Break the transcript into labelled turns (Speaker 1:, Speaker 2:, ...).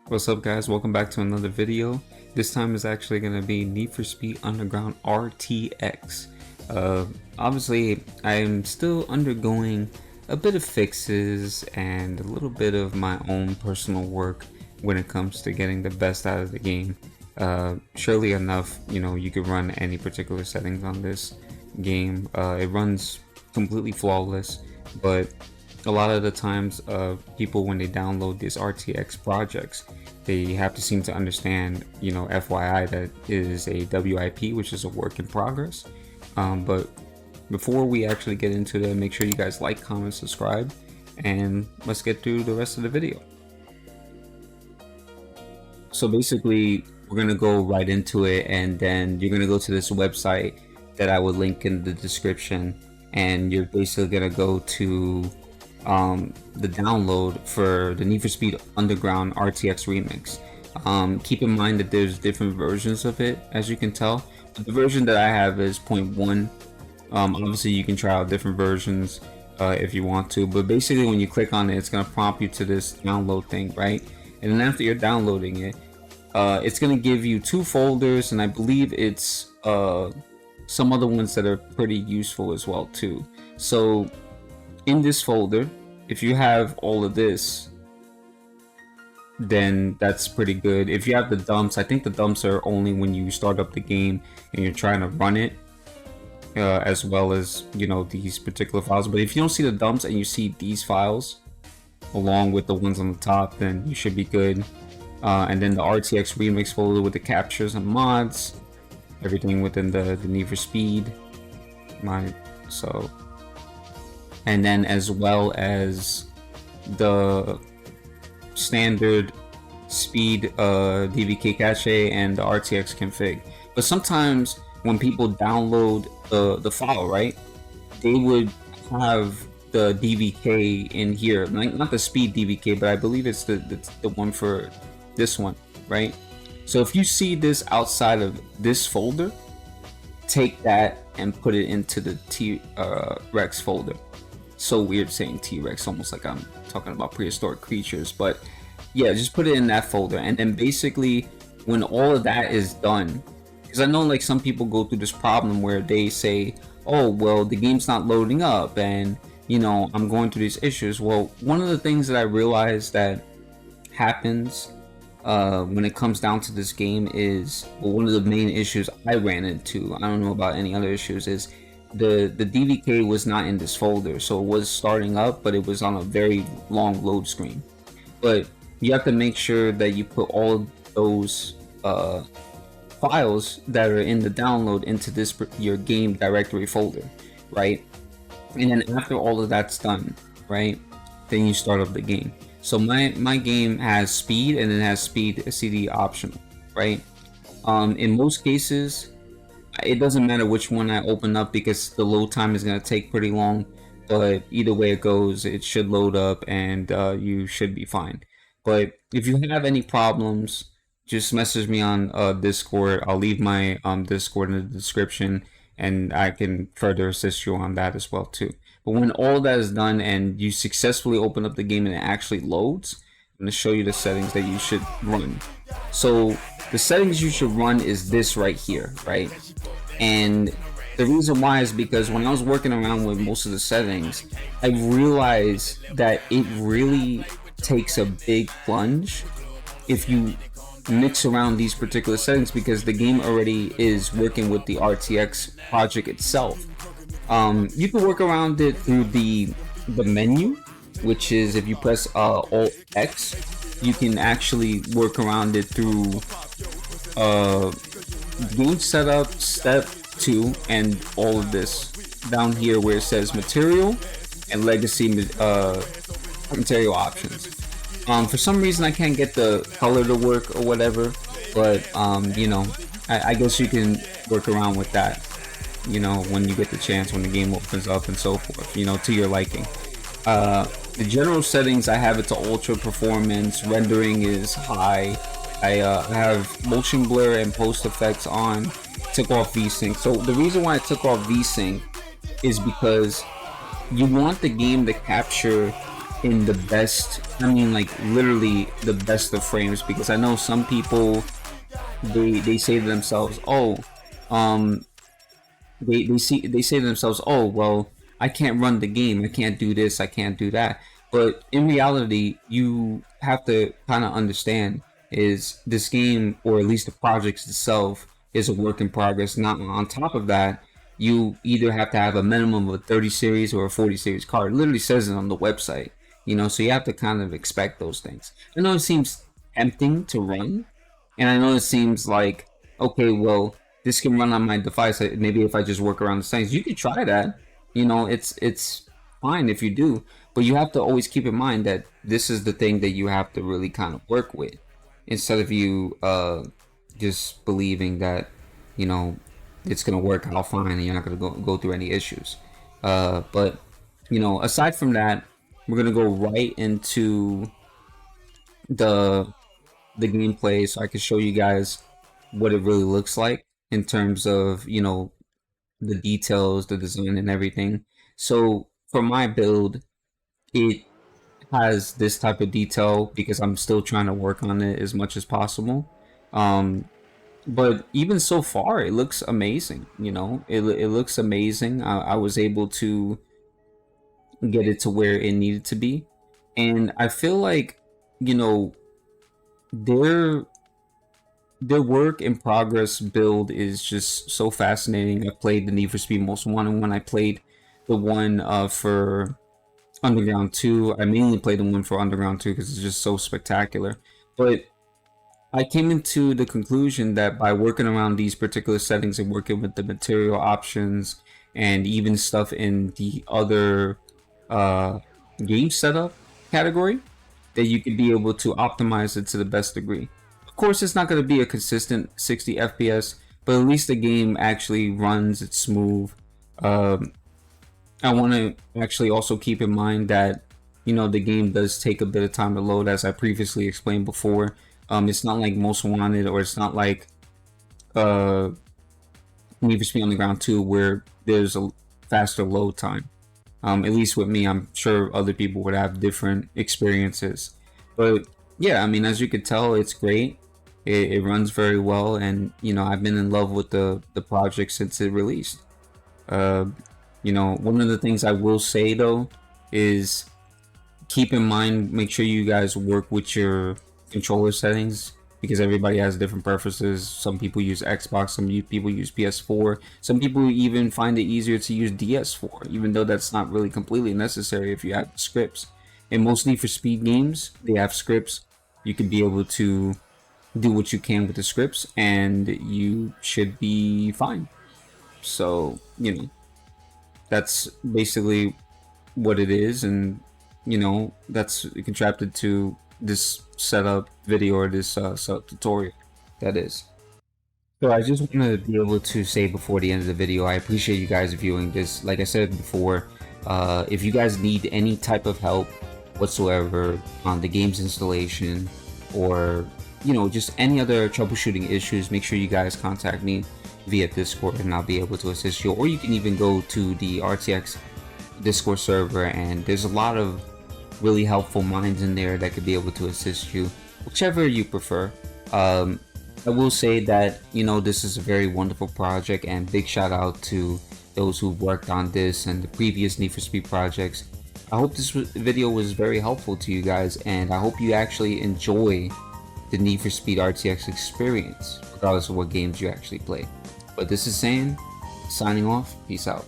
Speaker 1: What's up guys, welcome back to another video. This time is actually going to be Need for Speed Underground RTX. Obviously I'm still undergoing a bit of fixes and a little bit of my own personal work when it comes to getting the best out of the game. Surely enough, you could run any particular settings on this game. It runs completely flawless, but a lot of the times people, when they download these RTX projects, they have to seem to understand, FYI, that is a WIP, which is a work in progress. But before we actually get into that, make sure you guys like, comment, subscribe, and let's get through the rest of the video. So basically, we're gonna go right into it, and then you're gonna go to this website that I will link in the description, and you're basically gonna go to the download for the Need for Speed Underground RTX remix. Keep in mind that there's different versions of it, as you can tell. But the version that I have is 0.1. Obviously you can try out different versions if you want to, but basically when you click on it, it's going to prompt you to this download thing, right? And then after you're downloading it, it's going to give you 2 folders, and I believe it's some other ones that are pretty useful as well too. So in this folder, if you have all of this, then that's pretty good. If you have the dumps, I think the dumps are only when you start up the game and you're trying to run it, as well as these particular files. But if you don't see the dumps and you see these files along with the ones on the top, then you should be good. And then the RTX remix folder with the captures and mods, everything within the Need for Speed, and then as well as the standard speed DVK cache and the RTX config. But sometimes when people download the file, right, they would have the DVK in here, like not the speed DVK, but I believe it's the one for this one, right? So if you see this outside of this folder, take that and put it into the T-Rex folder. So weird saying T-Rex, almost like I'm talking about prehistoric creatures, but yeah, just put it in that folder. And then basically when all of that is done, because I know like some people go through this problem where they say, oh well, the game's not loading up, and I'm going through these issues. Well, one of the things that I realized that happens when it comes down to this game is, well, one of the main issues I ran into, I don't know about any other issues, is the DVK was not in this folder. So it was starting up, but it was on a very long load screen. But you have to make sure that you put all those files that are in the download into this your game directory folder, right? And then after all of that's done, right, then you start up the game. So my game has speed, and it has speed CD optional, right? In most cases, it doesn't matter which one I open up because the load time is going to take pretty long, but either way it goes, it should load up and you should be fine. But if you have any problems, just message me on Discord. I'll leave my Discord in the description, and I can further assist you on that as well too. But when all that is done and you successfully open up the game and it actually loads, I'm going to show you the settings that you should run. So the settings you should run is this right here, right? And the reason why is because when I was working around with most of the settings, I realized that it really takes a big plunge if you mix around these particular settings, because the game already is working with the RTX project itself. You can work around it through the menu, which is if you press Alt X, you can actually work around it through game setup, step 2, and all of this down here where it says material and legacy material options. For some reason I can't get the color to work or whatever, but I guess you can work around with that, when you get the chance, when the game opens up and so forth, to your liking. The general settings, I have it to ultra performance, rendering is high, I have motion blur and post effects on, took off VSync. So the reason why I took off VSync is because you want the game to capture in the best, I mean like literally the best of frames, because I know some people, they say to themselves, oh, um they say to themselves, oh well, I can't run the game, I can't do this, I can't do that. But in reality, you have to kind of understand is this game, or at least the project itself, is a work in progress. Not on top of that, you either have to have a minimum of a 30 series or a 40 series card. It literally says it on the website, you know, so you have to kind of expect those things. I know it seems tempting to run, and I know it seems like, okay, well, this can run on my device. Maybe if I just work around the settings, you could try that. You know, it's fine if you do, but you have to always keep in mind that this is the thing that you have to really kind of work with, instead of you just believing that, you know, it's gonna work out fine and you're not gonna go through any issues. But you know, aside from that, we're gonna go right into the the gameplay, so I can show you guys what it really looks like in terms of, you know, the details, the design, and everything. So for my build, it has this type of detail because I'm still trying to work on it as much as possible. Um, but even so far, it looks amazing. You know, it looks amazing. I was able to get it to where it needed to be, and I feel like, you know, their their work in progress build is just so fascinating. I played the Need for Speed Most Wanted one. I played the one for Underground 2. I mainly played the one for Underground 2 because it's just so spectacular. But I came into the conclusion that by working around these particular settings and working with the material options and even stuff in the other uh, game setup category, that you could be able to optimize it to the best degree. Of course, it's not going to be a consistent 60 FPS, but at least the game actually runs, it's smooth. Um, I want to actually also keep in mind that, you know, the game does take a bit of time to load, as I previously explained before. It's not like Most Wanted, or it's not like uh, Need for Speed Underground 2, where there's a faster load time. At least with me, I'm sure other people would have different experiences. But yeah, I mean, as you could tell, it's great. It runs very well, and you know, I've been in love with the project since it released. Uh, you know, one of the things I will say though is keep in mind, make sure you guys work with your controller settings, because everybody has different preferences. Some people use Xbox, some people use PS4, some people even find it easier to use DS4, even though that's not really completely necessary if you have scripts. In most Need for Speed games, they have scripts. You could be able to do what you can with the scripts, and you should be fine. So, you know, that's basically what it is, and you know, that's contracted to this setup video, or this tutorial, that is. So I just want to be able to say before the end of the video, I appreciate you guys viewing this. Like I said before, if you guys need any type of help whatsoever on the game's installation, or you know, just any other troubleshooting issues, make sure you guys contact me via Discord and I'll be able to assist you. Or you can even go to the RTX Discord server, and there's a lot of really helpful minds in there that could be able to assist you, whichever you prefer. I will say that, you know, this is a very wonderful project, and big shout out to those who worked on this and the previous Need for Speed projects. I hope this video was very helpful to you guys, and I hope you actually enjoy the Need for Speed RTX experience, regardless of what games you actually play. But this is Zane, signing off. Peace out.